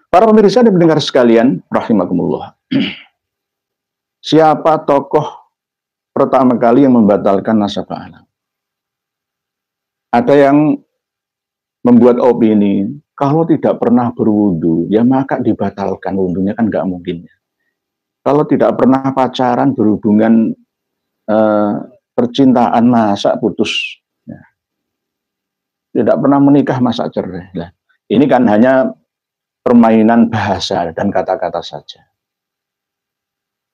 Para pemirsa dan pendengar sekalian, rahimakumullah. Siapa tokoh pertama kali yang membatalkan nasabah alam? Ada yang membuat opini, kalau tidak pernah berwudu, ya maka dibatalkan wudhunya, kan nggak mungkin. Kalau tidak pernah pacaran, berhubungan percintaan, masa putus. Ya. Tidak pernah menikah, masa cerai. Nah, ini kan hanya permainan bahasa dan kata-kata saja.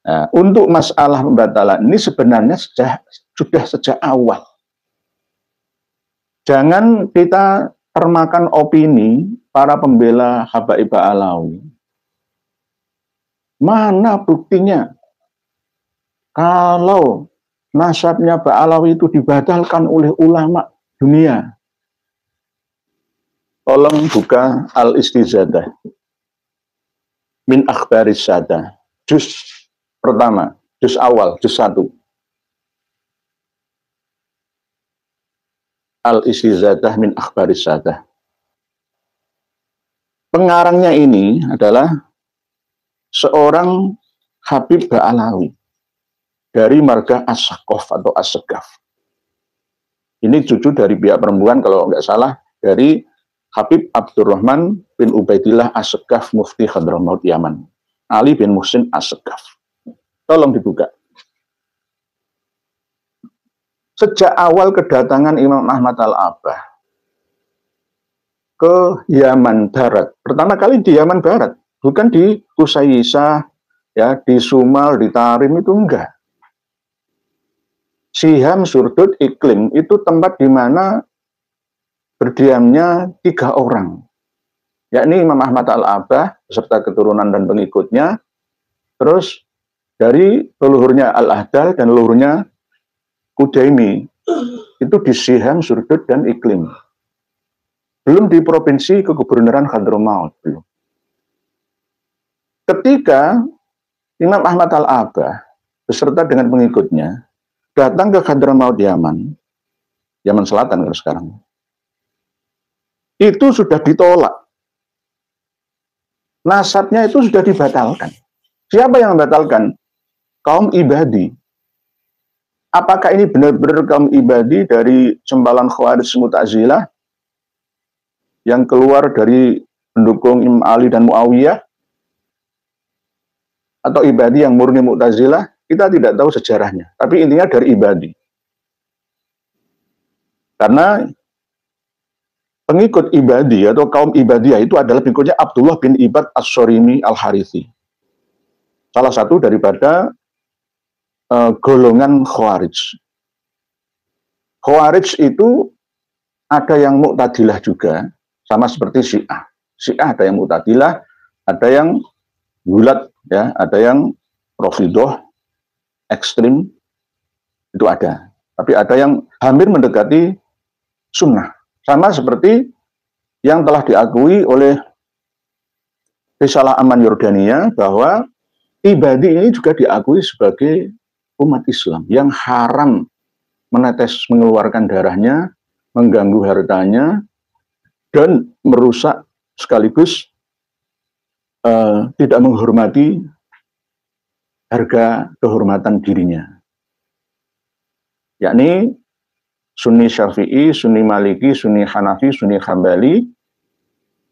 Nah, untuk masalah pembatalan ini sebenarnya sudah sejak awal. Jangan kita termakan opini para pembela Habaib Ba'alawi. Mana buktinya kalau nasabnya Ba'alawi itu dibatalkan oleh ulama dunia? Tolong buka Al-Istizadah min Akhbaris Sadah, juz pertama, juz awal, juz 1. Al-Istizadah min Akhbaris Sadah. Pengarangnya ini adalah seorang Habib Ba'alawi dari marga As-Saqqaf atau As-Segaf. Ini cucu dari pihak perempuan, kalau nggak salah, dari Habib Abdurrahman bin Ubaidillah As-Segaf, Mufti Hadramaut Yaman. Ali bin Muhsin As-Segaf. Tolong dibuka. Sejak awal kedatangan Imam Ahmad Al-Abbah ke Yaman Barat, pertama kali di Yaman Barat, bukan di Kusaisah, ya, di Sumal, di Tarim, itu enggak. Siham, Surdut, Iklim, itu tempat di mana berdiamnya 3 orang, yakni Imam Ahmad Al-Abbah beserta keturunan dan pengikutnya, terus dari leluhurnya Al-Ahdal dan leluhurnya Kudaimi, itu di Siham, Surdut, dan Iklim. Belum di provinsi kegubernuran Hadramaut, belum. Ketika Imam Ahmad Al-Abbah beserta dengan pengikutnya datang ke Hadramaut Yaman, Yaman Selatan kalau sekarang, itu sudah ditolak. Nasabnya itu sudah dibatalkan. Siapa yang membatalkan? Kaum Ibadi. Apakah ini benar-benar kaum Ibadi dari sempalan Khawarij Mu'tazilah yang keluar dari pendukung Imam Ali dan Muawiyah, atau Ibadi yang murni Mu'tazilah? Kita tidak tahu sejarahnya, tapi intinya dari Ibadi. Karena pengikut Ibadi atau kaum Ibadiyah itu adalah pengikutnya Abdullah bin Ibad As-Sorimi Al-Harithi, salah satu daripada golongan Khawarij. Khawarij itu ada yang Mu'tadilah juga, sama seperti Syiah. Syiah ada yang Mu'tadilah, ada yang Gulat, ya, ada yang Rafidhah, ekstrim, itu ada. Tapi ada yang hampir mendekati sunnah. Sama seperti yang telah diakui oleh Risalah Aman Yordania bahwa Ibadi ini juga diakui sebagai umat Islam yang haram menetes mengeluarkan darahnya, mengganggu hartanya, dan merusak sekaligus tidak menghormati harga kehormatan dirinya. Yakni Sunni Syafi'i, Sunni Maliki, Sunni Hanafi, Sunni Hambali,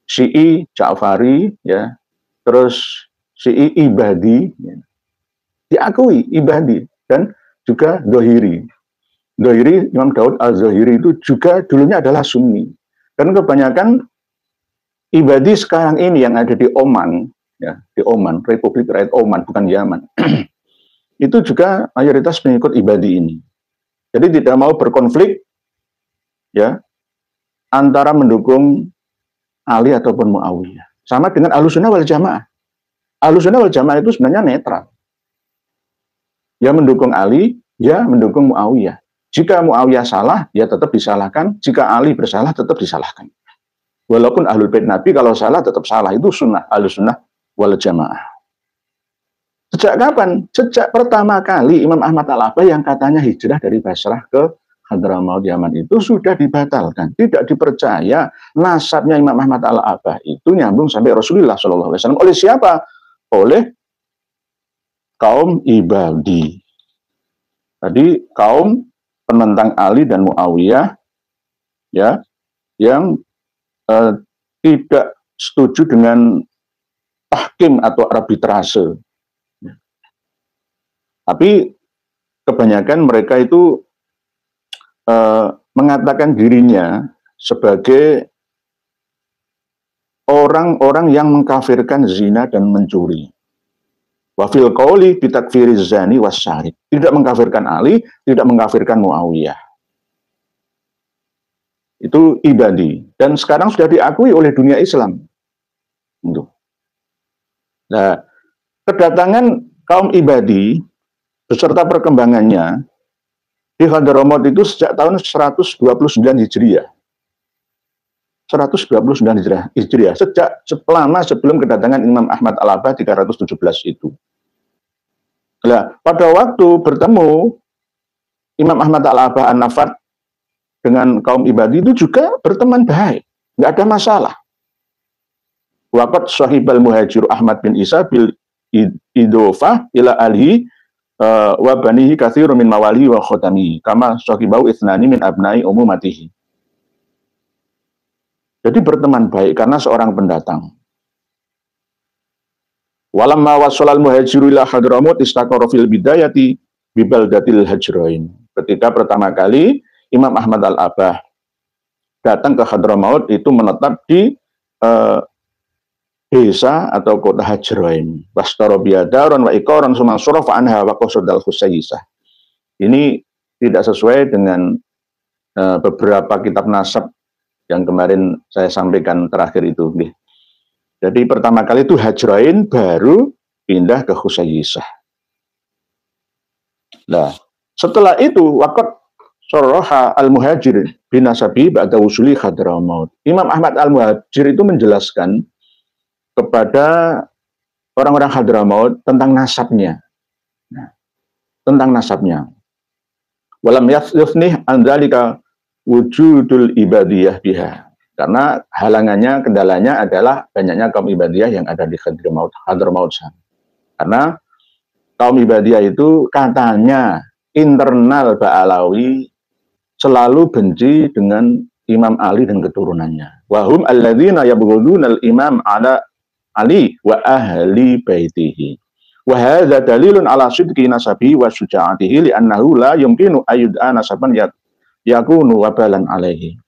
Syi'i Ja'fari, ya, terus Syi'i Ibadi, ya, diakui Ibadi, dan juga Dohiri. Dohiri, Imam Daud Al-Zohiri itu juga dulunya adalah Sunni. Dan kebanyakan Ibadi sekarang ini yang ada di Oman, ya, di Oman, Republik Rakyat Oman, bukan Yaman, itu juga mayoritas pengikut Ibadi ini. Jadi tidak mau berkonflik, ya, antara mendukung Ali ataupun Muawiyah. Sama dengan Ahlussunnah wal Jamaah. Ahlussunnah wal Jamaah itu sebenarnya netral. Ya mendukung Ali, ya mendukung Muawiyah. Jika Muawiyah salah, ya tetap disalahkan. Jika Ali bersalah, tetap disalahkan. Walaupun Ahlul Bait Nabi kalau salah, tetap salah. Itu sunnah Ahlussunnah wal Jamaah. Sejak kapan? Sejak pertama kali Imam Ahmad Al-Abbah yang katanya hijrah dari Basrah ke Hadramaut Yaman itu sudah dibatalkan, tidak dipercaya nasabnya Imam Ahmad Al-Abah itu nyambung sampai Rasulullah SAW. Oleh siapa? Oleh kaum Ibadi. Tadi kaum penentang Ali dan Muawiyah, ya, yang tidak setuju dengan tahkim atau arbitrase. Tapi kebanyakan mereka itu mengatakan dirinya sebagai orang-orang yang mengkafirkan zina dan mencuri. Wa fil qauli bitakfiriz zani wasyarib. Tidak mengkafirkan Ali, tidak mengkafirkan Muawiyah. Itu Ibadi, dan sekarang sudah diakui oleh dunia Islam. Nah, kedatangan kaum Ibadi beserta perkembangannya di Hadramaut itu sejak tahun 129 Hijriah. 129 Hijriah, sejak lama sebelum kedatangan Imam Ahmad Al-Abah 317 itu. Nah, pada waktu bertemu Imam Ahmad Al-Abah An-Nafat dengan kaum Ibadi itu juga berteman baik, nggak ada masalah. Waqat sahibal muhajir Ahmad bin Isa bil idofah ila alihi wa banihi katsirun min mawali wa khotami kama sahibau ithnani min abnai umumatihi. Jadi berteman baik karena seorang pendatang. Walamma wasolal muhajiru ila Hadramaut istaqarra fil bidayati bi baldatil Hajrain. Ketika pertama kali Imam Ahmad Al-Abah datang ke Hadramaut itu menetap di desa atau kota Hajrain. Wastara biadaron wa iqaran summa surafa anha wa qasadal Husayyisah. Ini tidak sesuai dengan beberapa kitab nasab yang kemarin saya sampaikan terakhir itu. Jadi pertama kali itu Hajrain, baru pindah ke Husayyisah. Nah, setelah itu waqat saraha al-muhajir binasabi ba'da wusuli Hadramaut. Imam Ahmad Al-Muhajir itu menjelaskan kepada orang-orang Hadramaut tentang nasabnya. Nah, tentang nasabnya. Walam yafnih andzalika wujudul ibadiyah biha. Karena halangannya, kendalanya adalah banyaknya kaum ibadiyah yang ada di Hadramaut sana. Karena kaum ibadiyah itu katanya internal Ba'alawi selalu benci dengan Imam Ali dan keturunannya. Wahum alladzina yabghuduna al-imam ala Ali wa ahli baitihi. Wa hadza dalilun ala sidqi nasabi wa syuja'atihi li'annahu la yumkinu ayyud'a nasaban yakunu wabalan alaihi.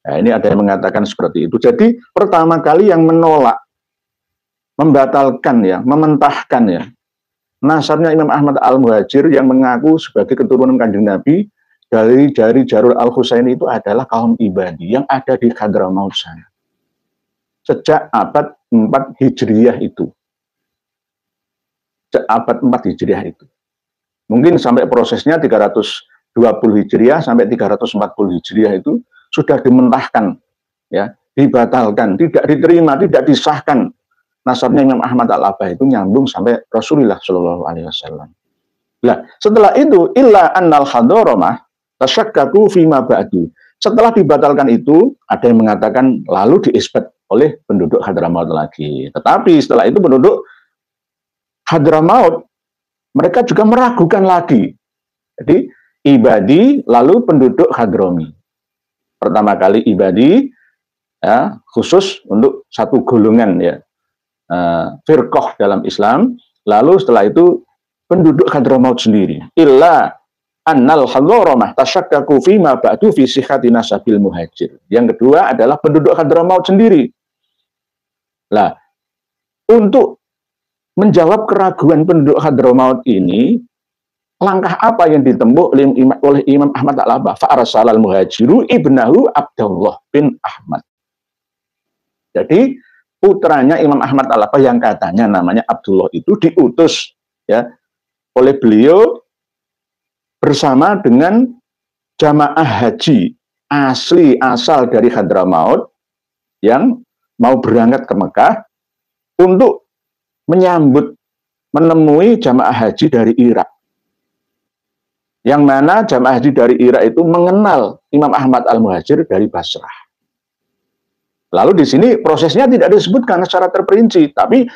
Nah, ini ada yang mengatakan seperti itu. Jadi pertama kali yang menolak, membatalkan ya, mementahkan ya nasabnya Imam Ahmad Al-Muhajir yang mengaku sebagai keturunan Kanjeng Nabi dari Jarul Al-Husaini itu adalah kaum Ibadi yang ada di Hadramaut sana. Sejak abad 4 Hijriah itu. Sejak abad 4 Hijriah itu. Mungkin sampai prosesnya 320 Hijriah sampai 340 Hijriah itu sudah dimentahkan, ya, dibatalkan, tidak diterima, tidak disahkan. Nasabnya Imam Ahmad Al-Abah itu nyambung sampai Rasulullah Shallallahu Alaihi Wasallam. Nah, setelah itu illa annal Hadramah tasyakkaku fima ba'du. Setelah dibatalkan itu, ada yang mengatakan lalu diisbat oleh penduduk Hadramaut lagi. Tetapi setelah itu penduduk Hadramaut mereka juga meragukan lagi. Jadi Ibadi lalu penduduk Hadrami. Pertama kali Ibadi ya, khusus untuk satu golongan ya, firqah dalam Islam. Lalu setelah itu penduduk Hadramaut sendiri. Illa annal Hadramah tasyakkaku fima ba'du fi sihhati nasabil muhajir. Yang kedua adalah penduduk Hadramaut sendiri. Nah, untuk menjawab keraguan penduduk Hadramaut ini, langkah apa yang ditempuh oleh Imam Ahmad Al-Abah? Fa'arsalal muhajiru ibnahu Abdullah bin Ahmad. Jadi putranya Imam Ahmad Al-Abah yang katanya namanya Abdullah itu diutus ya oleh beliau bersama dengan jamaah haji asal dari Hadramaut yang mau berangkat ke Mekah untuk menyambut, menemui jamaah haji dari Irak Yang mana jamaah haji dari Irak itu mengenal Imam Ahmad Al-Muhajir dari Basrah. Lalu di sini prosesnya tidak disebutkan secara terperinci, tapi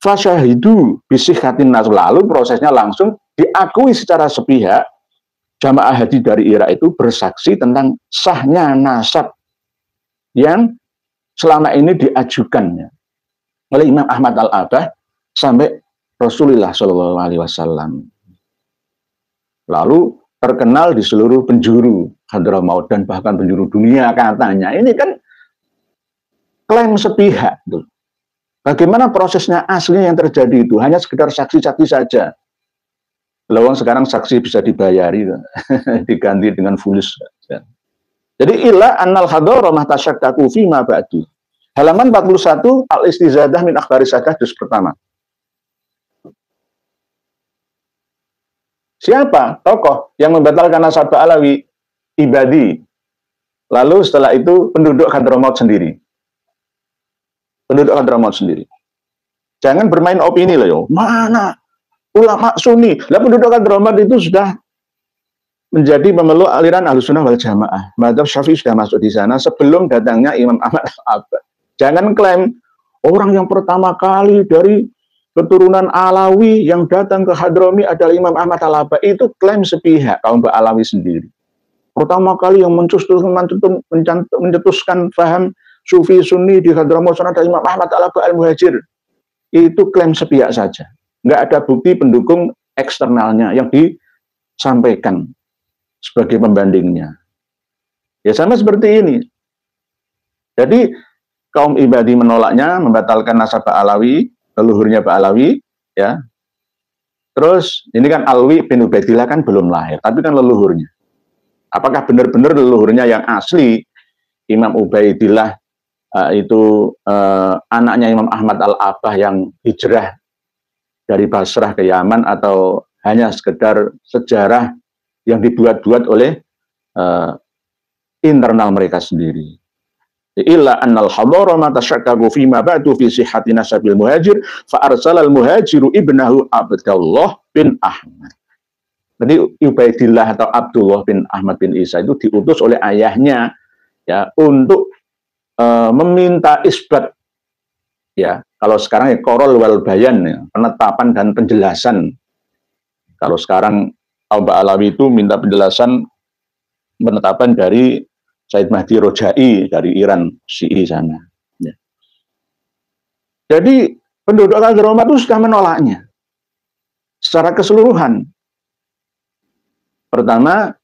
fasyahidu bisihhatin nas, lalu prosesnya langsung diakui secara sepihak. Jamaah haji dari Irak itu bersaksi tentang sahnya nasab yang selama ini diajukannya oleh Imam Ahmad Al-Abah sampai Rasulullah SAW. Lalu terkenal di seluruh penjuru Hadramaut dan bahkan penjuru dunia katanya. Ini kan klaim sepihak. Bagaimana prosesnya aslinya yang terjadi itu? Hanya sekedar saksi-saksi saja. Lawang sekarang saksi bisa dibayari, diganti dengan fulus. Jadi illa annal hadara mahtasyakkaku fi ma ba'du. Halaman 41 Al-Istizadah min Akhbari Sadah juz pertama. Siapa tokoh yang membatalkan nasabah Alawi? Ibadi. Lalu setelah itu penduduk Hadramaut sendiri. Penduduk Hadramaut sendiri. Jangan bermain opini loh, yo. Mana ulama Sunni? Lah penduduk Hadramaut itu sudah menjadi pemeluk aliran Ahlussunnah wal Jamaah. Madzhab Syafi'i sudah masuk di sana sebelum datangnya Imam Ahmad Al-Abad. Jangan klaim orang yang pertama kali dari keturunan Alawi yang datang ke Hadrami adalah Imam Ahmad Al-Abad. Itu klaim sepihak kaum Alawi sendiri. Pertama kali yang mencetuskan paham Sufi Sunni di Hadramaut adalah Imam Ahmad Al-Abad Al-Muhajir. Itu klaim sepihak saja. Nggak ada bukti pendukung eksternalnya yang disampaikan sebagai pembandingnya. Ya sama seperti ini. Jadi kaum Ibadi menolaknya, membatalkan nasabah Alawi, leluhurnya Pak Alawi, ya. Terus ini kan Alwi bin Ubaidillah kan belum lahir, tapi kan leluhurnya. Apakah benar-benar leluhurnya yang asli Imam Ubaidillah itu anaknya Imam Ahmad Al-Abah yang hijrah dari Basrah ke Yaman, atau hanya sekedar sejarah yang dibuat-buat oleh internal mereka sendiri? Illa annal hadara ma tasyakkaku fi ma ba'du fi sihhati nasabil muhajir fa arsalal muhajiru ibnahu Abdullah bin Ahmad. Jadi Ubaidillah atau Abdullah bin Ahmad bin Isa itu diutus oleh ayahnya, ya, untuk meminta isbat, ya, kalau sekarang ya qorol wal bayan, ya, penetapan dan penjelasan. Kalau sekarang kaum Alawi itu minta penjelasan penetapan dari Said Mahdi Rojai dari Iran, Syi'i sana. Ya. Jadi penduduk Hadramaut itu sudah menolaknya secara keseluruhan. Pertama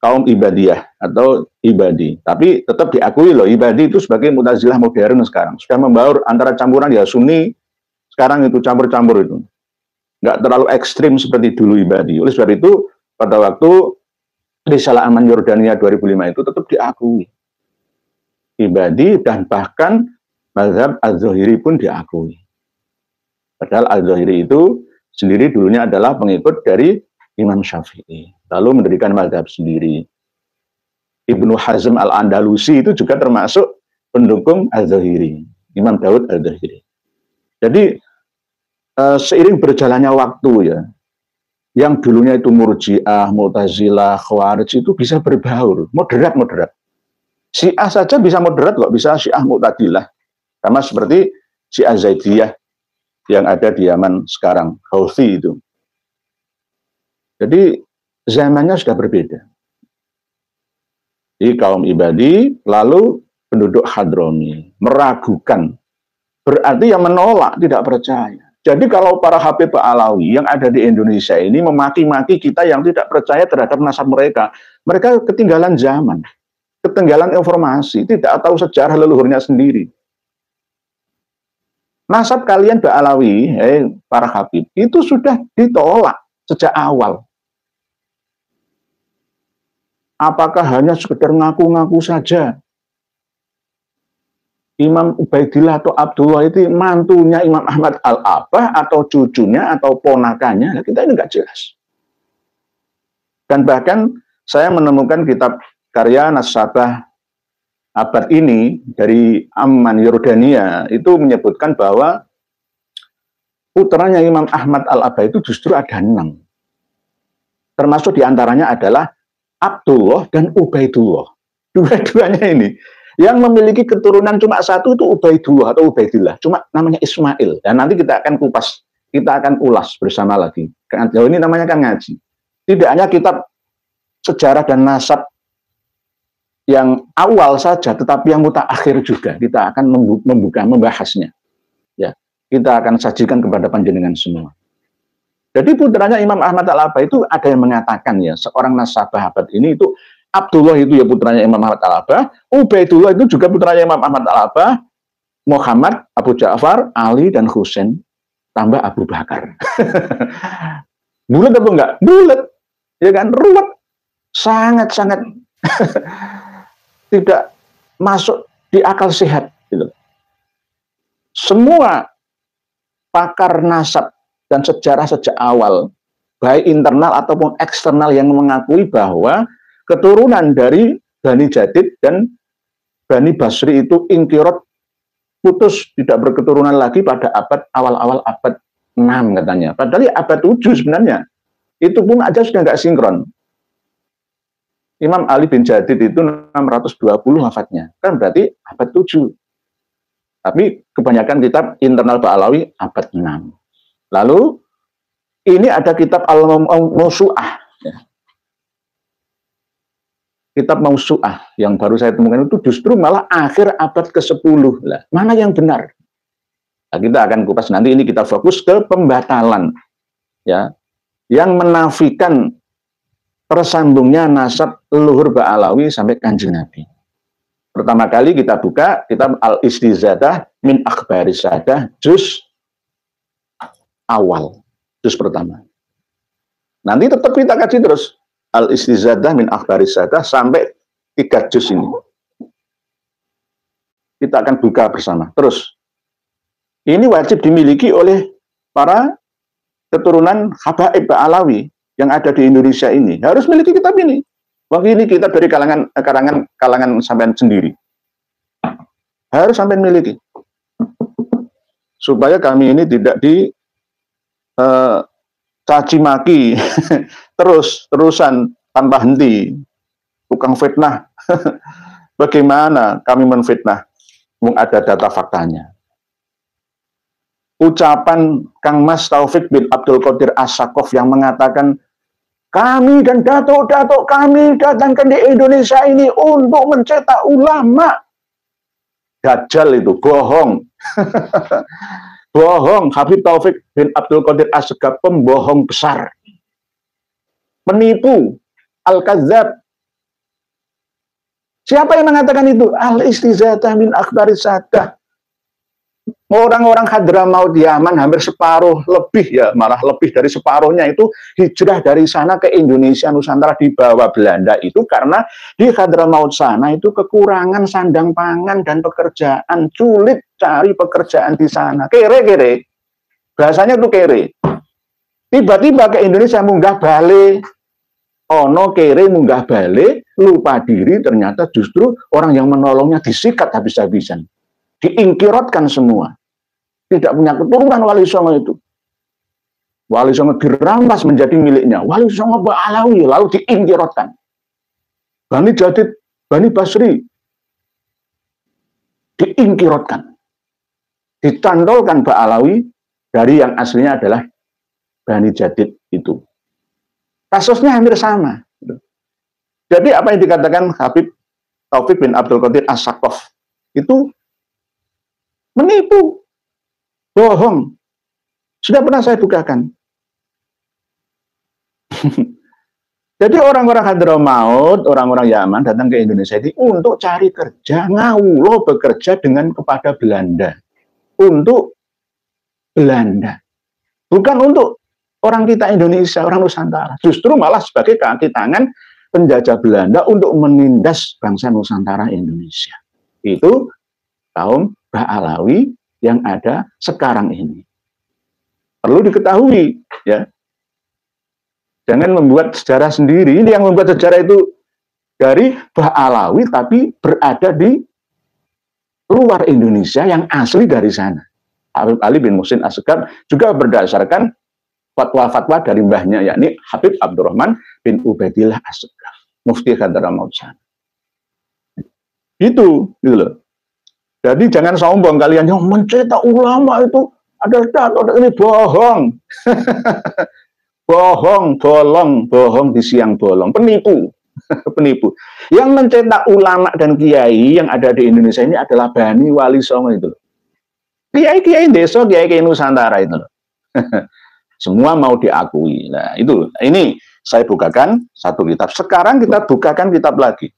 kaum Ibadiyah atau Ibadi, tapi tetap diakui loh Ibadi itu sebagai Mu'tazilah modern sekarang. Sudah membaur antara campuran ya Sunni, sekarang itu campur-campur itu. Nggak terlalu ekstrim seperti dulu Ibadi. Oleh sebab itu pada waktu Risalah Aman Yordania 2005 itu tetap diakui Ibadi, dan bahkan mazhab Az-Zahiri pun diakui. Padahal Az-Zahiri itu sendiri dulunya adalah pengikut dari Imam Syafi'i, lalu mendirikan mazhab sendiri. Ibnu Hazm Al-Andalusi itu juga termasuk pendukung Az-Zahiri, Imam Daud Az-Zahiri. Jadi seiring berjalannya waktu, ya, yang dulunya itu Murji'ah, Mu'tazilah, Khawarij itu bisa berbaur, moderat-moderat. Syiah saja bisa moderat kok, bisa Syiah Mu'tadilah. Sama seperti Syiah Zaidiyah yang ada di Yaman sekarang, Houthi itu. Jadi zamannya sudah berbeda. Di kaum Ibadi, lalu penduduk Hadrami meragukan. Berarti yang menolak, tidak percaya. Jadi kalau para Habib Alawi yang ada di Indonesia ini memaki-maki kita yang tidak percaya terhadap nasab mereka, mereka ketinggalan zaman, ketinggalan informasi, tidak tahu sejarah leluhurnya sendiri. Nasab kalian Alawi, para Habib, itu sudah ditolak sejak awal. Apakah hanya sekedar ngaku-ngaku saja? Imam Ubaidillah atau Abdullah itu mantunya Imam Ahmad Al-Abah atau cucunya atau ponakannya, kita ini nggak jelas. Dan bahkan saya menemukan kitab karya Nasabah abad ini dari Amman Yordania itu menyebutkan bahwa putranya Imam Ahmad Al-Abah itu justru ada 6. Termasuk diantaranya adalah Abdullah dan Ubaidullah. Dua-duanya ini yang memiliki keturunan cuma satu itu Ubaidullah atau Ubaidillah, cuma namanya Ismail. Dan nanti kita akan kupas, kita akan ulas bersama lagi. Jauh ini namanya kan ngaji. Tidak hanya kitab sejarah dan nasab yang awal saja, tetapi yang mutaakhir juga kita akan membahasnya. Ya, kita akan sajikan kepada panjenengan semua. Jadi putranya Imam Ahmad Al-Halabbah itu ada yang mengatakan ya, seorang nasabah abad ini itu Abdullah itu ya putranya Imam Ahmad Al-Halabbah, Ubaidullah itu juga putranya Imam Ahmad Al-Halabbah, Muhammad, Abu Ja'far, Ali dan Husain tambah Abu Bakar. Bulat atau enggak? Bulat. Ya kan, ruwet. Sangat-sangat tidak masuk di akal sehat gitu. Semua pakar nasab dan sejarah sejak awal, baik internal ataupun eksternal, yang mengakui bahwa keturunan dari Bani Jadid dan Bani Basri itu ingkirot, putus, tidak berketurunan lagi pada abad awal-awal abad 6 katanya. Padahal ya abad 7 sebenarnya. Itu pun aja sudah nggak sinkron. Imam Ali bin Jadid itu 620 wafatnya. Kan berarti abad 7. Tapi kebanyakan kitab internal Ba'alawi abad 6. Lalu ini ada kitab Al-Mawsu'ah. Ya. Kitab Mawsu'ah yang baru saya temukan itu justru malah akhir abad ke-10. Lah, mana yang benar? Nah, kita akan kupas nanti. Ini kita fokus ke pembatalan. Ya, yang menafikan tersambungnya nasab leluhur Ba'alawi sampai Kanjeng Nabi. Pertama kali kita buka kitab Al-Istizadah min Akhbaris Sadah, juz awal, juz pertama. Nanti tetap kita kaji terus Al-Istizadah min Akhbaris Sadah sampai 3 juz ini. Kita akan buka bersama. Terus, ini wajib dimiliki oleh para keturunan habaib Ba'alawi yang ada di Indonesia ini. Harus miliki kitab ini. Wah, ini kitab dari kalangan sampean sendiri. Harus sampean miliki. Supaya kami ini tidak di caci maki terusan tanpa henti, tukang fitnah. Bagaimana kami menfitnah? Ada data faktanya. Ucapan Kang Mas Taufik bin Abdul Qadir As-Saqqaf yang mengatakan, kami dan datuk-datuk kami datangkan di Indonesia ini untuk mencetak ulama. Dajjal itu, bohong. Bohong. Habib Taufik bin Abdul Qadir As-Saqqaf pembohong besar, penipu, al-kadzab. Siapa yang mengatakan itu? Al-Istizadah min Akhbaris Sadah. Orang-orang Hadramaut Yaman hampir separuh lebih, ya malah lebih dari separuhnya itu hijrah dari sana ke Indonesia Nusantara di bawah Belanda itu karena di Hadramaut sana itu kekurangan sandang pangan dan pekerjaan, sulit cari pekerjaan di sana. Kere-kere, bahasanya tuh kere. Tiba-tiba ke Indonesia munggah balik, ono kere munggah balik, lupa diri, ternyata justru orang yang menolongnya disikat habis-habisan. Diingkirotkan semua. Tidak punya keturunan Wali Songo itu. Wali Songo dirampas menjadi miliknya. Wali Songo Ba'alawi lalu diingkirotkan. Bani Jadid, Bani Basri diingkirotkan. Dicantolkan Ba'alawi dari yang aslinya adalah Bani Jadid itu. Kasusnya hampir sama. Jadi apa yang dikatakan Habib Taufik bin Abdul Qadir As-Saqqaf itu menipu, bohong. Sudah pernah saya bukakan. Jadi orang-orang Hadramaut, orang-orang Yaman datang ke Indonesia ini untuk cari kerja, ngawulo bekerja dengan kepada Belanda. Untuk Belanda. Bukan untuk orang kita Indonesia, orang Nusantara. Justru malah sebagai kaki tangan penjajah Belanda untuk menindas bangsa Nusantara Indonesia. Itu kaum Ba'alawi yang ada sekarang ini. Perlu diketahui, ya. Jangan membuat sejarah sendiri. Ini yang membuat sejarah itu dari Ba'alawi tapi berada di luar Indonesia yang asli dari sana. Habib Ali bin Muhsin As-Saqqaf juga berdasarkan fatwa-fatwa dari mbahnya, yakni Habib Abdurrahman bin Ubaidillah As-Segaf, Mufti Hadramaut sana. Gitu loh. Jadi jangan sombong kalian yang mencetak ulama itu adalah data ini bohong. bohong di siang bolong, penipu. Penipu. Yang mencetak ulama dan kiai yang ada di Indonesia ini adalah Bani Wali Songo itu. Kiai-kiai desa, kiai-kiai Nusantara itu. Semua mau diakui. Nah, itu. Ini saya bukakan satu kitab. Sekarang kita bukakan kitab lagi.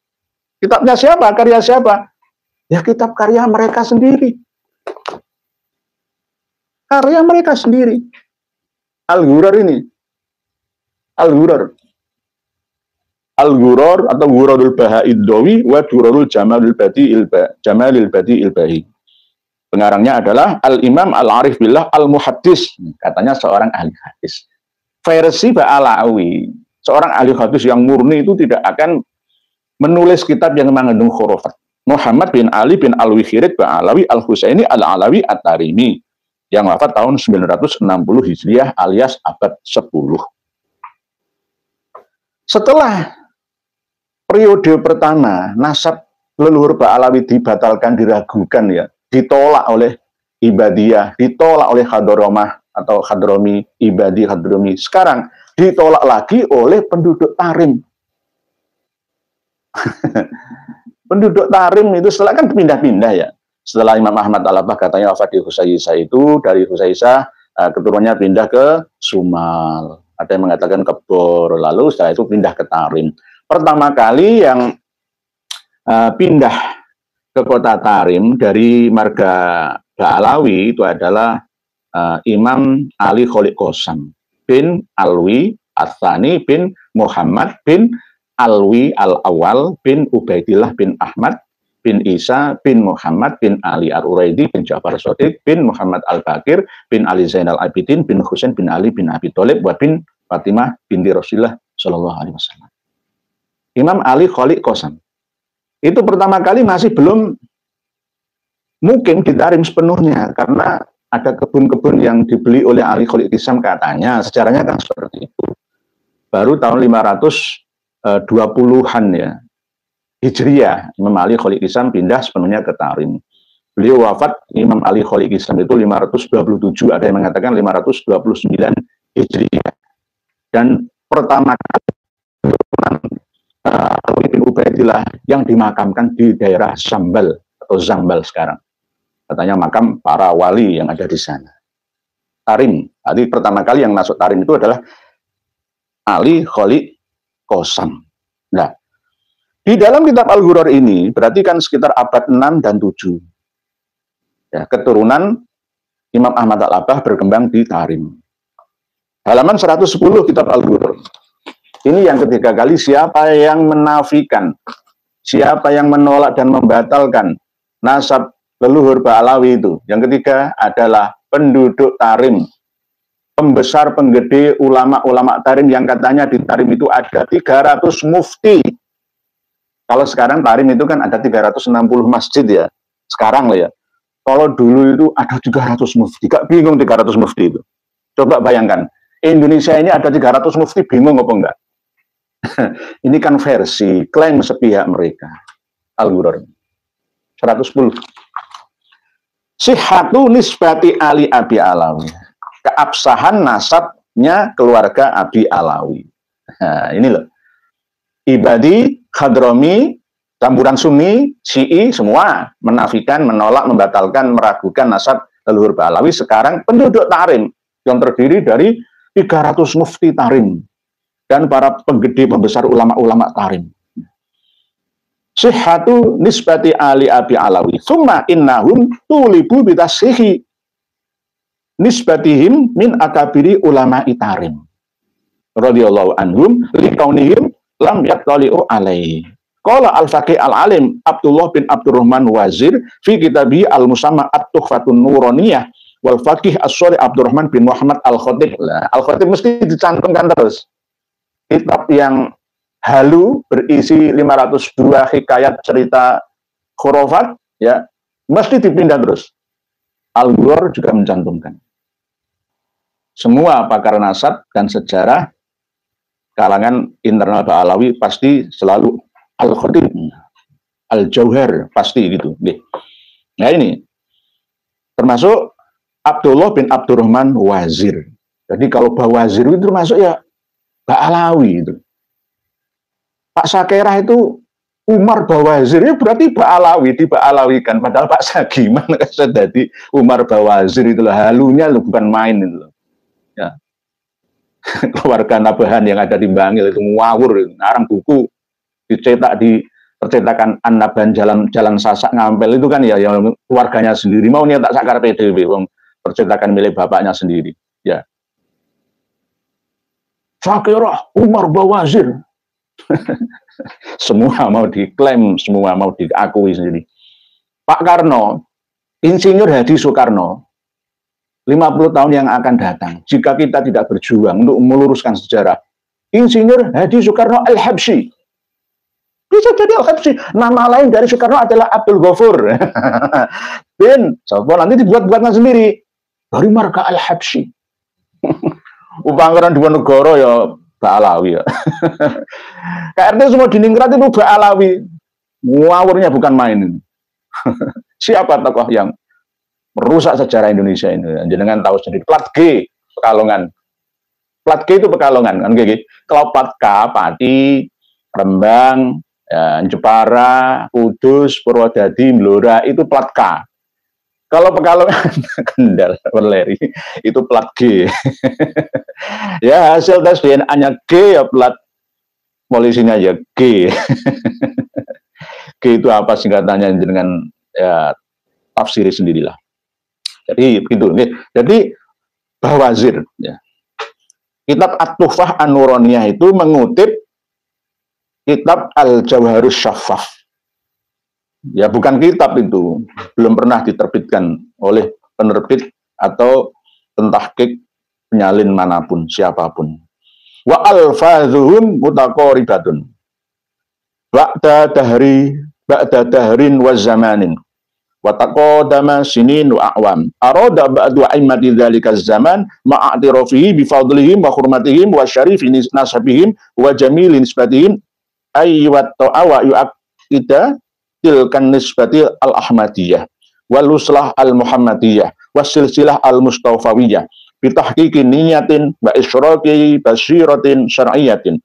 Kitabnya siapa? Karya siapa? Ya kitab karya mereka sendiri. Karya mereka sendiri. Al-Ghurar ini. Al-Ghurar. Al-Ghurar atau Ghurarul Baha'id-Dawi wa Ghurarul Jamalil Badi Ilbahi. Pengarangnya adalah Al-Imam Al-Arif Billah Al-Muhaddis. Katanya seorang ahli hadis. Versi Ba'alawi. Seorang ahli hadis yang murni itu tidak akan menulis kitab yang mengandung khurafat. Muhammad bin Ali bin Al-Wikhirid Ba'alawi Al-Husaini Al-Alawi At-Tarimi yang wafat tahun 960 Hijriah alias abad 10. Setelah periode pertama nasab leluhur Ba'alawi dibatalkan, diragukan ya, ditolak oleh Ibadiyah, ditolak oleh Hadromah atau Hadromi, Ibadi, Hadromi. Sekarang ditolak lagi oleh penduduk Tarim. Penduduk Tarim itu setelah kan pindah-pindah ya. Setelah Imam Ahmad Al-Abbah katanya wafat di Husaisah itu, dari Husaisah keturunannya pindah ke Sumal. Ada yang mengatakan ke Bor, lalu setelah itu pindah ke Tarim. Pertama kali yang pindah ke kota Tarim dari marga Ba'alawi itu adalah Imam Ali Kholik Qasam bin Alwi Atsani bin Muhammad bin Alwi Al-Awal bin Ubaidillah bin Ahmad bin Isa bin Muhammad bin Ali Ar-Uraidi bin Ja'far Shadiq bin Muhammad Al-Bakir bin Ali Zainal Abidin bin Husain bin Ali bin Abi Thalib wa bin Fatimah binti Rasulullah Shallallahu Alaihi Wasallam. Imam Ali Kholik Qasam itu pertama kali masih belum mungkin di Tarim sepenuhnya karena ada kebun-kebun yang dibeli oleh Ali Kholik Qasam katanya, sejarahnya kan seperti itu. Baru tahun 520-an ya Hijriah, Imam Ali Kholik Qasam pindah sepenuhnya ke Tarim. Beliau wafat, Imam Ali Kholik Qasam itu 527, ada yang mengatakan 529 Hijriah. Dan pertama kali Alwi bin Ubaidillah yang dimakamkan di daerah Zambal atau Zambal sekarang. Katanya makam para wali yang ada di sana. Tarim. Jadi pertama kali yang masuk Tarim itu adalah Ali Kholik Qasam. Nah, di dalam kitab Al-Ghurar ini berarti kan sekitar abad 6 dan 7. Ya, keturunan Imam Ahmad Al-Abbah berkembang di Tarim. Halaman 110 kitab Al-Ghurar. Ini yang ketiga kali siapa yang menafikan, siapa yang menolak dan membatalkan nasab leluhur Ba'alawi itu. Yang ketiga adalah penduduk Tarim, pembesar penggede ulama-ulama Tarim yang katanya di Tarim itu ada 300 mufti. Kalau sekarang Tarim itu kan ada 360 masjid ya, sekarang lah ya. Kalau dulu itu ada 300 mufti, gak bingung 300 mufti itu. Coba bayangkan, Indonesia ini ada 300 mufti, bingung apa enggak? Ini kan versi klaim sepihak mereka. Al-Ghurar 110. Sihhatu nisbati Ali Abi Alawi. Keabsahan nasabnya keluarga Abi Alawi. Nah, ini loh. Ibadi, Hadromi, campuran Sunni, Syi'i, semua menafikan, menolak, membatalkan, meragukan nasab leluhur Ba'alawi. Sekarang penduduk Tarim yang terdiri dari 300 mufti Tarim dan para penggede pembesar ulama-ulama Tarim. Sihhatu nisbati Ali Abi Alawi. Summa innahum tulibu bitasihi nisbatihim min akabiri ulama Tarim. Radhiyallahu anhum liqaunihim lam yattali'u alaihi. Qala al-faqih al-alim Abdullah bin Abdurrahman Wazir fi kitabi al-musamma at-tuhfatun nuraniyah wal faqih as-shalih Abdurrahman bin Muhammad al-Khatib. Al-Khatib mesti dicantumkan terus. Kitab yang halu berisi 502 hikayat cerita khurafat ya, mesti dipindah terus. Al-Ghurar juga mencantumkan. semua pakar nasab dan sejarah kalangan internal Ba'alawi pasti selalu Al-Khatib, Al-Jauhar, pasti gitu. Nah ini, termasuk Abdullah bin Abdurrahman Wazir. Jadi kalau Bawazir itu termasuk ya Ba'alawi itu. Pak Sakerah itu Umar Bawazir, ya berarti Ba'alawi, Ba'alawikan. Padahal Pak Sagiman jadi Umar Bawazir itu loh, halunya loh, bukan main itu loh. Ya. Keluarga Nabahan yang ada di Bangil itu ngawur, ngarang buku dicetak di percetakan An-Nabahan Jalan Sasak Ngampel itu kan ya yang keluarganya sendiri mau nyetak sakar PDW, percetakan milik bapaknya sendiri. Ya. Sakerah Umar Bawazir. Semua mau diklaim, semua mau diakui sendiri. Pak Karno, Insinyur Hadi Soekarno, 50 tahun yang akan datang, jika kita tidak berjuang untuk meluruskan sejarah, Insinyur Hadi Soekarno Al-Habsyi. Bisa jadi Al-Habsyi. Nama lain dari Soekarno adalah Abdul Ghafur. bin, nanti dibuat-buatnya sendiri. Dari marga Al-Habsyi. Pangeran Diponegoro ya Ba'alawi ya. KRT semua di Ningrat itu Ba'alawi. Ngawurnya bukan main ini. Siapa tokoh yang merusak sejarah Indonesia ini? Jenengan tahu sendiri. Plat G, Pekalongan. Plat G itu Pekalongan kan gitu. Kalau plat K, Pati, Rembang, ya, Jepara, Kudus, Purwodadi, Blora itu plat K. Kalau Pekalongan, Kendal, Weleri, itu plat G. Ya, hasil tes DNA-nya G, ya plat polisinya ya G. G itu apa singkatannya dengan ya, tafsiri sendirilah. Jadi begitu. Jadi Bawazir, ya. Kitab At-Tuhfah An-Nuraniyah itu mengutip kitab Al-Jawharus Syaffaf. Ya bukan kitab itu, belum pernah diterbitkan oleh penerbit atau pentahqiq penyalin manapun, siapapun. Wa alfazuhum mutaqaribatun. Ba'da dahrin wa zamanin. Wa taqadama sinin wa a'wam. Arada ba'du a'immati dzalika zaman ma'atirafihi bi fadlihim wa hurmatihim wa syarifi nasabihim wa jamili nisbatihim ayyat ta'awa yu'aqida tilkan nisbati al-ahmadiyah wal uslah al-muhammadiyah wasilsilah al-mustafawiyah bitahqiqi niyatin wa isyraqi basiratin syar'iyatin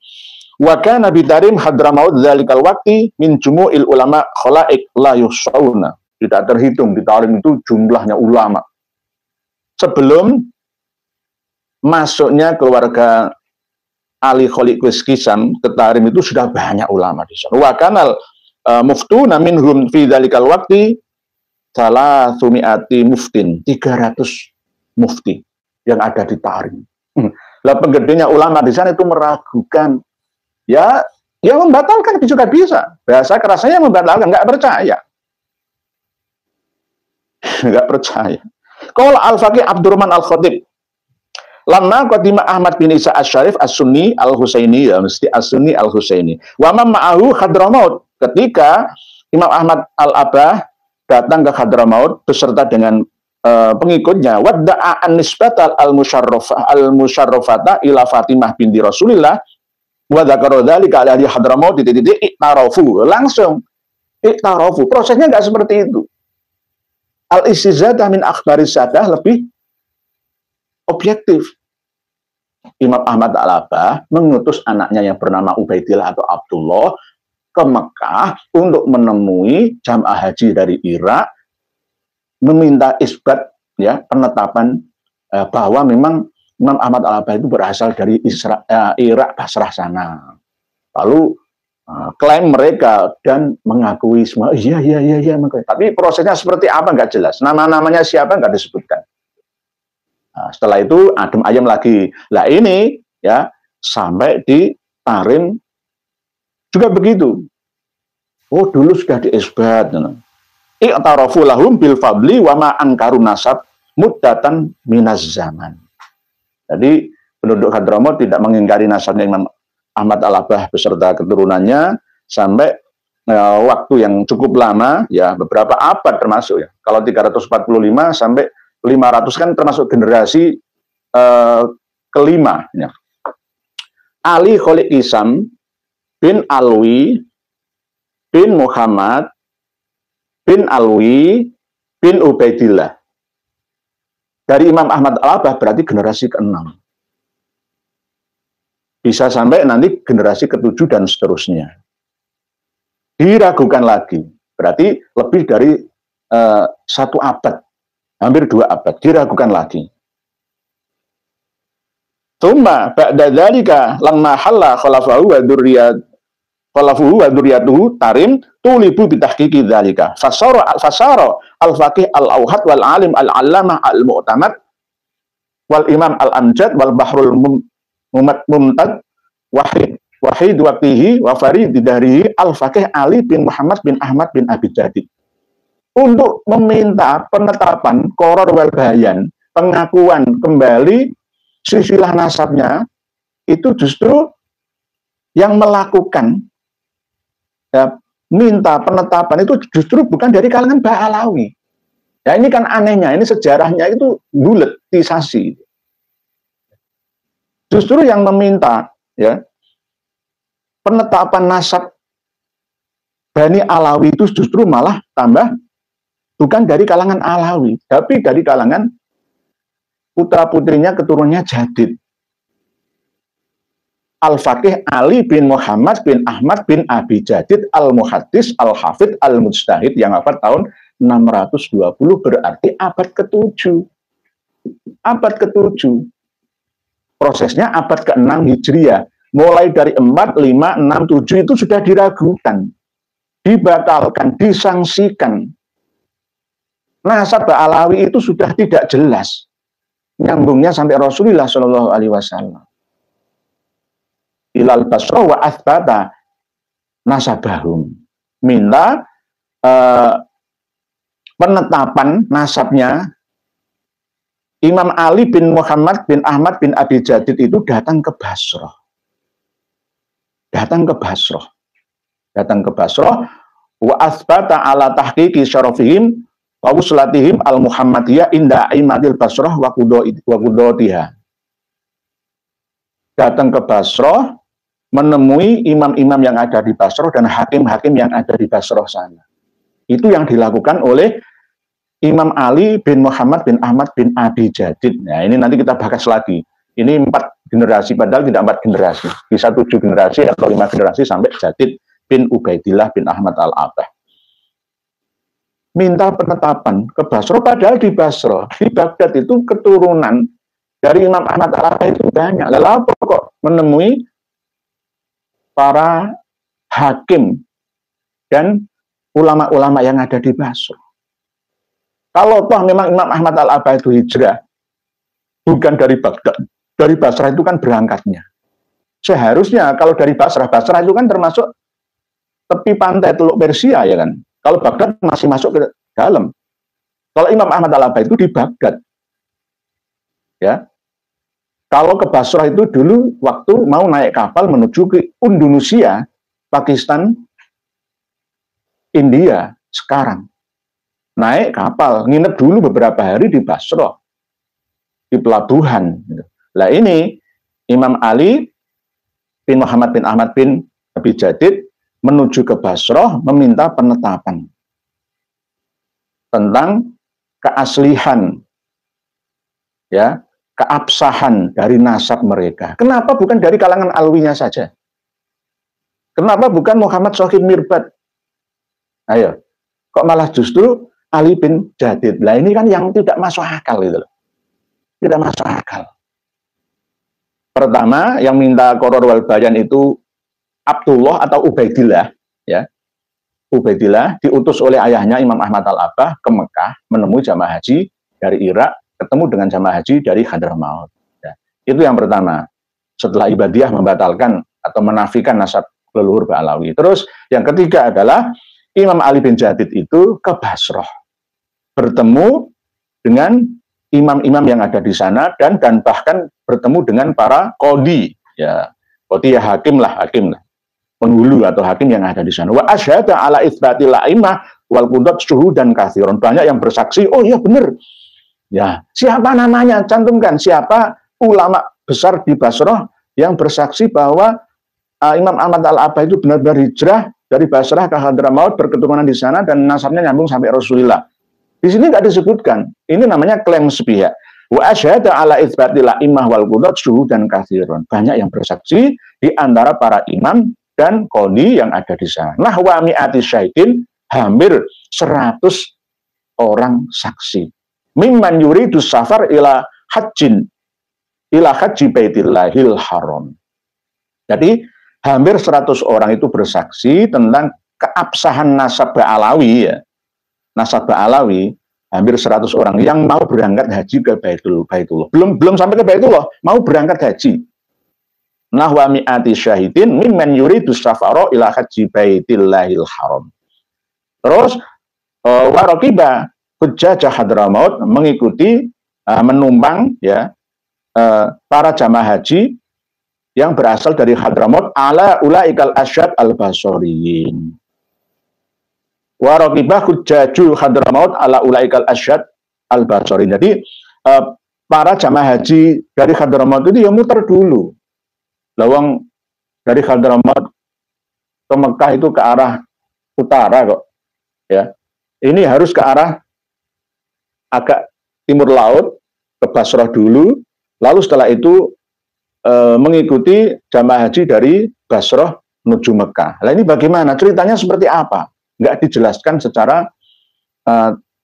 wa kana bitarim Hadramaut dzalikal waqti min jumu'il ulama khalaik la yusauna. Tidak terhitung di Tarim itu jumlahnya ulama. Sebelum masuknya keluarga Ali Kholiq Kisam ke Tarim itu sudah banyak ulama di sana. Wa kanal muftuna minhum fi dzalikal waqti salatsumi'ati muftin, 300 mufti yang ada di Tarim. Lah penggedenya ulama di sana itu meragukan, ya membatalkan juga bisa. Bahasa kerasanya membatalkan, nggak percaya. Nggak percaya. Qala Al-Faqih Abdurrahman Al-Khatib, lama qadima Ahmad bin Isa Asy-Syarif As-Sunni Al-Husaini, ya mesti As-Sunni Al-Husaini. Wa man ma'ahu Hadramaut. Ketika Imam Ahmad Al-Abah datang ke Hadramaut beserta dengan pengikutnya, wadda'a an-nisbatal al-musyarrafata ila Fatimah binti Rasulillah wa dzakara dzalika ala Hadramaut i'tarafu. Langsung i'tarafu. Prosesnya enggak seperti itu. Al-istizadah min akhbaris sadah lebih objektif. Imam Ahmad Al-Abah mengutus anaknya yang bernama Ubaidillah atau Abdullah ke Mekah untuk menemui jamaah haji dari Irak, meminta isbat, ya, penetapan bahwa memang Imam Ahmad Al-Abah itu berasal dari Irak, Basrah sana. Lalu klaim mereka dan mengakui semua, iya, tapi prosesnya seperti apa nggak jelas, nama-namanya siapa nggak disebutkan. Nah, setelah itu adem ayam lagi. Lah ini ya sampai di Tarim juga begitu. Oh dulu sudah diisbat. I'tarafu lahum bil fadli wa ma ankaru nasab muddatan minaz zaman. Jadi penduduk Hadramaut tidak mengingkari nasabnya Imam Ahmad Al-Abah beserta keturunannya sampai waktu yang cukup lama, ya beberapa abad termasuk ya. Kalau 345 sampai 500 kan termasuk generasi kelima, ya. Ali Kholik Isam bin Alwi bin Muhammad bin Alwi bin Ubaidillah. Dari Imam Ahmad Al-Abbah berarti generasi ke-6. Bisa sampai nanti generasi ke-7 dan seterusnya. Diragukan lagi. Berarti lebih dari 1 abad. Hampir 2 abad. Diragukan lagi. Tsumma ba'da dzalika lamma halla khalafahu wa dzurriyyatuhu tarim tulibu bitahqiqi dzalika fasara al-faqih al-auhad wal alim al-allamah al-mu'tamad wal imam al-amjad wal bahrul mumtad wahid waqtihi wa farid darihi al-faqih Ali bin Muhammad bin Ahmad bin Abi Jadid untuk meminta penetapan qoror wal bayan, pengakuan kembali silsilah nasabnya, itu justru yang melakukan ya, minta penetapan itu justru bukan dari kalangan Ba'alawi. Ya ini kan anehnya, ini sejarahnya itu buletisasi. Justru yang meminta ya penetapan nasab Bani Alawi itu justru malah tambah bukan dari kalangan Alawi, tapi dari kalangan putra-putrinya, keturunannya Jadid. Al-Faqih Ali bin Muhammad bin Ahmad bin Abi Jadid Al-Muhaddis Al-Hafidh Al-Mujtahid yang wafat tahun 620, berarti abad ke-7. Abad ke-7. Prosesnya abad ke-6 Hijriah. Mulai dari 4, 5, 6, 7 itu sudah diragukan, dibatalkan, disangsikan. Nasab Ba'alawi itu sudah tidak jelas. Nyambungnya sampai Rasulullah Shallallahu Alaihi Wasallam. Ilal Basra wa athbata nasabahum. Minta penetapan nasabnya Imam Ali bin Muhammad bin Ahmad bin Abi Jadid itu datang ke Basra. Datang ke Basra. Datang ke Basra wa athbata ala tahqiqi syarafihim wa wuslatihim al-Muhammadiyah inda aimadil Basrah wa qudotiha. Datang ke Basrah, menemui imam-imam yang ada di Basrah dan hakim-hakim yang ada di Basrah sana. Itu yang dilakukan oleh Imam Ali bin Muhammad bin Ahmad bin Abi Jadid. Nah ini nanti kita bahas lagi. Ini 4 generasi, padahal tidak 4 generasi. Bisa 7 generasi atau 5 generasi sampai Jadid bin Ubaidillah bin Ahmad Al-Abbah. Minta penetapan ke Basra, padahal di Basra, di Baghdad itu keturunan dari Imam Ahmad Al-Abbah itu banyak. Lalu kok menemui para hakim dan ulama-ulama yang ada di Basra. Kalau toh memang Imam Ahmad Al-Abbah itu hijrah, bukan dari Baghdad, dari Basra itu kan berangkatnya. Seharusnya kalau dari Basra, Basra itu kan termasuk tepi pantai Teluk Persia ya kan. Kalau Baghdad masih masuk ke dalam. Kalau Imam Ahmad Al-Abbah itu di Baghdad. Ya. Kalau ke Basrah itu dulu waktu mau naik kapal menuju ke Indonesia, Pakistan, India sekarang. Naik kapal, nginep dulu beberapa hari di Basrah. Di pelabuhan. Nah ini Imam Ali bin Muhammad bin Ahmad bin Abi Jadid menuju ke Basrah meminta penetapan tentang keaslihan ya, keabsahan dari nasab mereka. Kenapa bukan dari kalangan alwinya saja? Kenapa bukan Muhammad Shokib Mirbad? Ayo, kok malah justru Ali bin Jadid? Nah ini kan yang tidak masuk akal itu loh. Tidak masuk akal. Pertama, yang minta qoror wal bayan itu Abdullah atau Ubaidillah, ya. Ubaidillah diutus oleh ayahnya Imam Ahmad Al-Abbah ke Mekah menemui jamaah haji dari Irak, ketemu dengan jamaah haji dari Hadramaut. Ya. Itu yang pertama. Setelah Ibadiyah membatalkan atau menafikan nasab leluhur Ba'alawi. Terus yang ketiga adalah Imam Ali bin Jadid itu ke Basrah, bertemu dengan imam-imam yang ada di sana dan bahkan bertemu dengan para qadhi, ya. Qadhi ya hakim lah, penghulu atau hakim yang ada di sana. Wa asyhada ala itsbatil a'immah wal qudat syuhudan katsiran. Banyak yang bersaksi, oh iya benar. Ya, siapa namanya? Cantumkan siapa ulama besar di Basrah yang bersaksi bahwa Imam Ahmad Al-Abba itu benar-benar hijrah dari Basrah ke Hadramaut, berketurunan di sana, dan nasabnya nyambung sampai Rasulullah. Di sini nggak disebutkan. Ini namanya klaim sepihak. Wa asyhadu ala itsbatil a'immah wal qudat syuhudan katsiran. Banyak yang bersaksi di antara para imam dan qadhi yang ada di sana. Nah, wa mi'ati syahidin, hampir 100 orang saksi. Mimman yuridu safar ila haji baitillahil haram. Jadi hampir 100 orang itu bersaksi tentang keabsahan nasab Ba'alawi, ya. Nasab Ba'alawi, hampir 100 orang yang mau berangkat haji ke Baitullah. Belum sampai ke Baitullah, mau berangkat haji. Nahwa mi'ati syahidin mimman yuridu safara ila haji baitillahil haram. Terus waraqiba hujjaj Hadramaut, mengikuti menumpang, ya, para jamaah haji yang berasal dari Hadramaut ala ulaikal asyad al-basoriyin. Waraqibah hujjaju Hadramaut ala ulaikal asyad al-basoriyin. Jadi para jamaah haji dari Hadramaut itu ya muter dulu. Lawang dari Hadramaut ke Mekah itu ke arah utara kok. Ya. Ini harus ke arah agak timur laut, ke Basrah dulu, lalu setelah itu mengikuti jamaah haji dari Basrah menuju Mekah. Nah, ini bagaimana? Ceritanya seperti apa? Nggak dijelaskan secara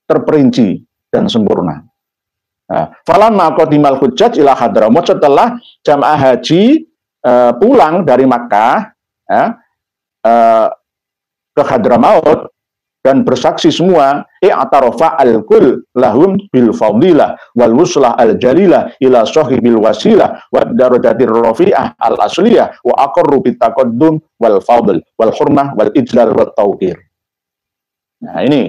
terperinci dan sempurna. Falamma qadimal hujjaj ila Hadramaut, setelah jamaah haji pulang dari Makkah, ya, ke Hadramaut dan bersaksi semua, i'tarafa al-kul lahum bil fadilah wal wuslah al jalilah ila sahibil wasilah wa darajatir rafi'ah al asliyah wa aqarru bit taqaddum wal fadl wal hurmah wal ijlal wat tauqir. Nah, ini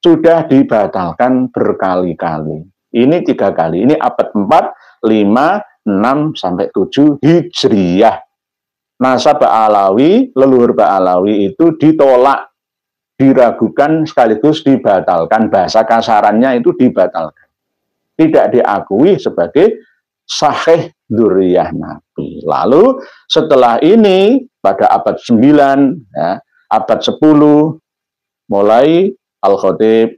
sudah dibatalkan berkali-kali. Ini 3 kali. Ini abad 4, 5, 6 sampai 7 Hijriyah. Nasab Ba'alawi, leluhur Ba'alawi itu ditolak, diragukan sekaligus dibatalkan. Bahasa kasarannya itu dibatalkan. Tidak diakui sebagai sahih dzurriyyah Nabi. Lalu setelah ini pada abad 9, ya, abad 10 mulai Al-Khatib,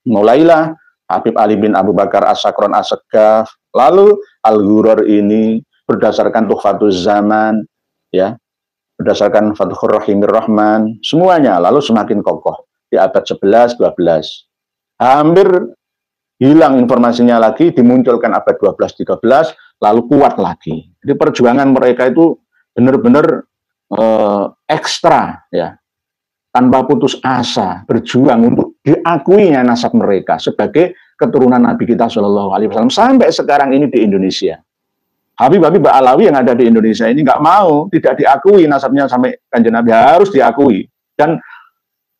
mulailah Habib Ali bin Abu Bakar As-Sakron As-Segaf, lalu Al-Ghurar ini berdasarkan Tuhfatuz Zaman, ya, berdasarkan Fathur Rahimir Rahman, semuanya lalu semakin kokoh di abad 11, 12. Hampir hilang informasinya lagi, dimunculkan abad 12, 13, lalu kuat lagi. Jadi perjuangan mereka itu benar-benar ekstra, ya, tanpa putus asa, berjuang untuk diakuinya nasab mereka sebagai keturunan Nabi kita Shallallahu Alaihi Wasallam sampai sekarang ini di Indonesia. Habib-habib Ba'alawi yang ada di Indonesia ini nggak mau, tidak diakui nasabnya sampai Kanjeng Nabi, harus diakui. Dan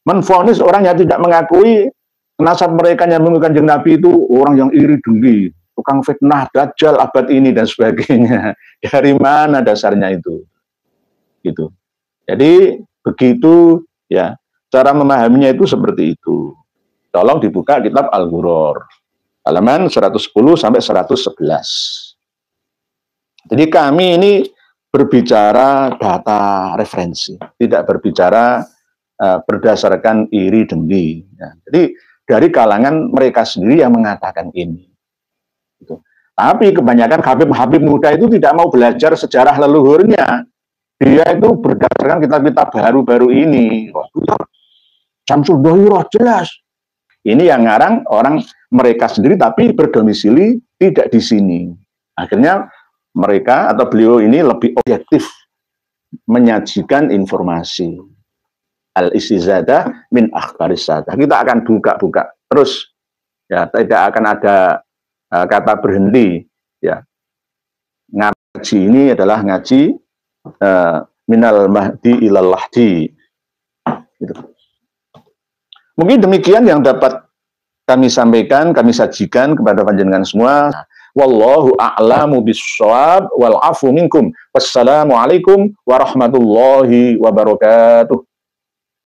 menvonis orang yang tidak mengakui nasab mereka yang mengakui Kanjeng Nabi itu orang yang iri dengki, tukang fitnah, dajjal abad ini dan sebagainya. Dari mana dasarnya itu? Gitu. Jadi begitu, ya, cara memahaminya itu seperti itu. Tolong dibuka kitab Al-Ghurar, halaman 110 sampai 111. Jadi kami ini berbicara data referensi, tidak berbicara berdasarkan iri dengki. Ya. Jadi dari kalangan mereka sendiri yang mengatakan ini. Gitu. Tapi kebanyakan habib-habib muda itu tidak mau belajar sejarah leluhurnya. Dia itu berdasarkan kitab-kitab baru-baru ini. Syamsul Dohirah jelas. Ini yang ngarang orang mereka sendiri tapi berdomisili tidak di sini. Akhirnya mereka atau beliau ini lebih objektif menyajikan informasi. Al-istizadah min akhbaris sadah. Kita akan buka-buka terus, ya, tidak akan ada kata berhenti, ya. Ngaji ini adalah ngaji minal mahdi ilal lahdi. Gitu. Mungkin demikian yang dapat kami sampaikan, kami sajikan kepada panjenengan semua. Wallahu a'lamu bis-shawab wal afu minkum. Wassalamualaikum warahmatullahi wabarakatuh.